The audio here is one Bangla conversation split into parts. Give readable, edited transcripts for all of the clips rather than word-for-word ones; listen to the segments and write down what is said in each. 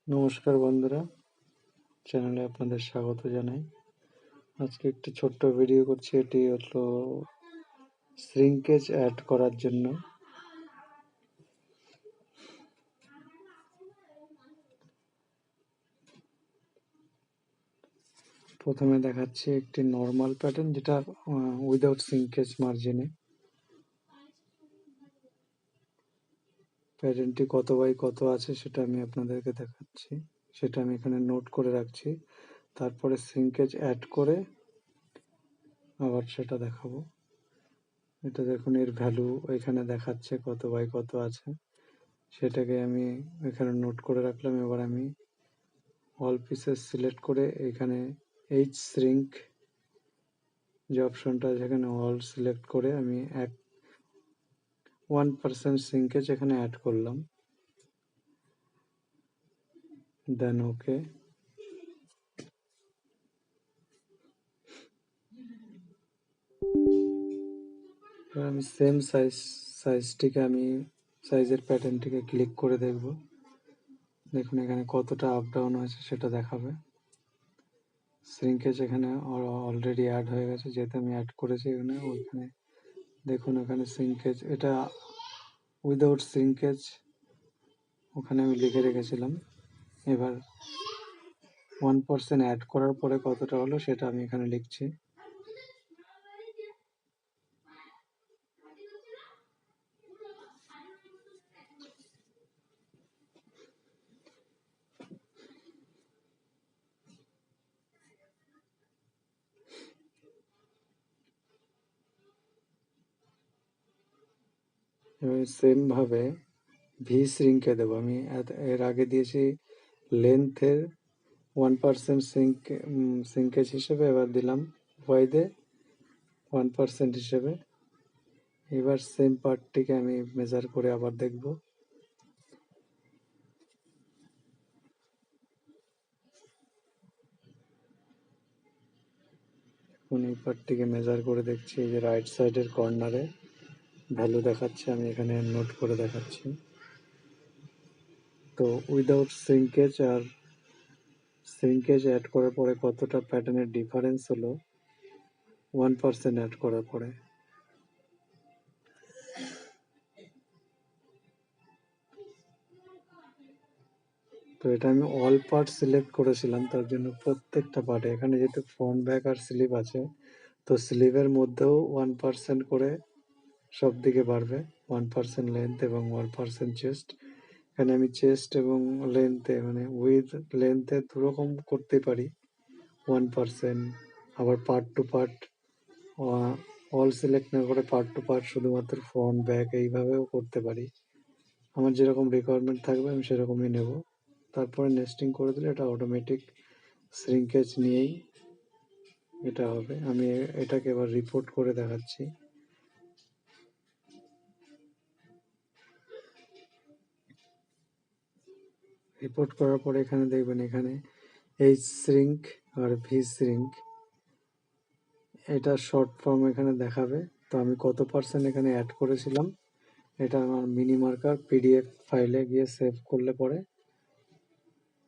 নমস্কার বন্ধুরা, চ্যানেলে আপনাদের স্বাগত জানাই। আজকে একটি ছোট্ট ভিডিও করছি। এটি হলো শ্রিঙ্কেজ অ্যাড করার জন্য। প্রথমে দেখাচ্ছি একটি নর্মাল প্যাটার্ন, যেটা উইদাউট শ্রিঙ্কেজ মার্জিনে। প্যাটার্নটি কত বাই কত আছে সেটা আমি আপনাদেরকে দেখাচ্ছি, সেটা আমি এখানে নোট করে রাখছি। তারপরে শ্রিঙ্কেজ অ্যাড করে আবার সেটা দেখাবো। এটা দেখুন, এর ভ্যালু এখানে দেখাচ্ছে কত বাই কত আছে, সেটাকে আমি এখানে নোট করে রাখলাম। এবার আমি অল পিসেস সিলেক্ট করে এখানে এইচ শ্রিঙ্ক যে অপশনটা আছে, এখানে অল সিলেক্ট করে আমি 1% শ্রিঙ্কেজ এখানে অ্যাড করলাম, দেন ওকে। এবার আমি সেম সাইজটিকে সাইজের প্যাটার্নটিকে ক্লিক করে দেখব। দেখুন এখানে কতটা আপ ডাউন হয়েছে সেটা দেখাবে। শ্রিঙ্কেজ এখানে অলরেডি অ্যাড হয়ে গেছে, যেহেতু আমি অ্যাড করেছি ওইখানে দেখুন এখানে শ্রিঙ্কেজ, এটা উইদাউট শ্রিঙ্কেজ ওখানে আমি লিখে রেখেছিলাম। এবার 1% অ্যাড করার পরে কতটা হলো সেটা আমি এখানে লিখছি। এবার সেম ভাবে ভি শ্রিঙ্কে দেবো। আমি এর আগে দিয়েছি লেন্থের 1% শ্রিঙ্কেজ হিসেবে, এবার দিলাম ওয়াইডে 1% হিসেবে। এবার সেম পার্টটিকে আমি মেজার করে আবার দেখব। এখন এই পার্টটিকে মেজার করে দেখছি, এই যে রাইট সাইডের কর্নারে ভ্যালু দেখাচ্ছে, আমি এখানে নোট করে দেখাচ্ছি। তো উইদাউট শ্রিঙ্কেজ আর শ্রিঙ্কেজ অ্যাড করার পরে কতটা প্যাটার্নের ডিফারেন্স হলো 1% অ্যাড করার পরে। তো এটা আমি অল পার্ট সিলেক্ট করেছিলাম, তার জন্য প্রত্যেকটা পার্টে এখানে যেহেতু ফ্রন্ট ব্যাক আর স্লিভ আছে, তো স্লিভের মধ্যেও 1% করে সব দিকে বাড়বে, 1% লেন্থ এবং 1% চেস্ট। এখানে আমি চেস্ট এবং লেন্থে মানে উইথ লেন্থে দুরকম করতে পারি 1%, আবার part to part all select না করে পার্ট টু পার্ট শুধুমাত্র ফ্রন্ট ব্যাক এইভাবেও করতে পারি। আমার যেরকম রিকোয়ারমেন্ট থাকবে আমি সেরকমই নেব। তারপরে নেস্টিং করে দিলে এটা অটোমেটিক শ্রিঙ্কেজ নিয়েই এটা হবে। আমি এটাকে এবার রিপোর্ট করে দেখাচ্ছি। রিপোর্ট করার পরে এখানে দেখবেন, এখানে এইচ শ্রিঙ্ক আর ভি শ্রিঙ্ক এটা শর্ট ফর্ম এখানে দেখাবে। তো আমি কত পার্সেন্ট এখানে অ্যাড করেছিলাম, এটা আমার মিনি মার্কার পিডিএফ ফাইলে গিয়ে সেভ করলে পরে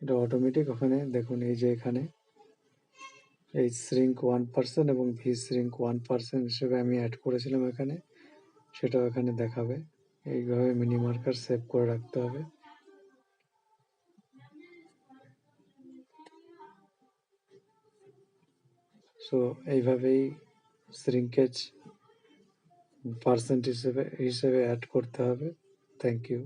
এটা অটোমেটিক ওখানে দেখুন, এই যে এখানে এইচ শ্রিঙ্ক 1% এবং ভি শ্রিঙ্ক 1% হিসেবে আমি অ্যাড করেছিলাম এখানে, সেটাও এখানে দেখাবে। এইভাবে মিনি মার্কার সেভ করে রাখতে হবে। সো এইভাবেই শ্রিঙ্কেজ পার্সেন্ট হিসেবে অ্যাড করতে হবে। Thank you.